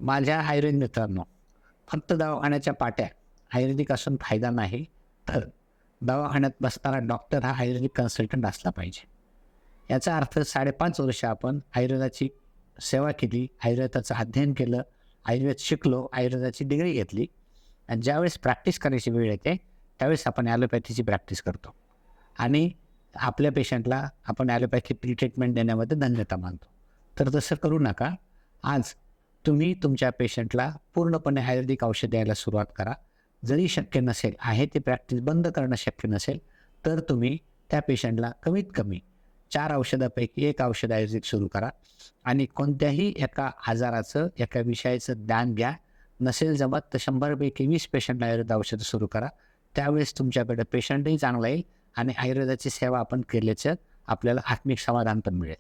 माझ्या आयुर्वेद मित्रांनो, फक्त दवाखान्याच्या पाट्या आयुर्वेदिक असून फायदा नाही, तर दवाखान्यात बसणारा डॉक्टर हा आयुर्वेदिक कन्सल्टंट असला पाहिजे. याचा अर्थ 5.5 वर्ष आपण आयुर्वेदाची सेवा केली, आयुर्वेदाचं अध्ययन केलं, आयुर्वेद शिकलो, आयुर्वेदाची डिग्री घेतली आणि ज्यावेळेस प्रॅक्टिस करायची वेळ येते, त्यावेळेस आपण ॲलोपॅथीची प्रॅक्टिस करतो आणि आपल्या पेशंटला आपण ॲलोपॅथी ट्रीटमेंट देण्यामध्ये धन्यता मानतो. तर तसं करू नका. आज तुम्ही तुमच्या पेशंटला पूर्णपणे आयुर्वेदिक औषध द्यायला सुरुवात करा. जरी शक्य नसेल, आहे ती प्रॅक्टिस बंद करणं शक्य नसेल, तर तुम्ही त्या पेशंटला कमीत कमी 4 औषधापैकी 1 औषध आयुर्वेदिक सुरू करा आणि कोणत्याही एका आजाराचं, एका विषयाचं ज्ञान घ्या. नसेल जमत तर 100 पैकी 20 पेशंटला आयुर्वेद औषधं सुरू करा. त्यावेळेस तुमच्याकडे पेशंटही चांगला येईल आणि आयुर्वेदाची सेवा आपण केल्याचं आपल्याला आत्मिक समाधान पण मिळेल.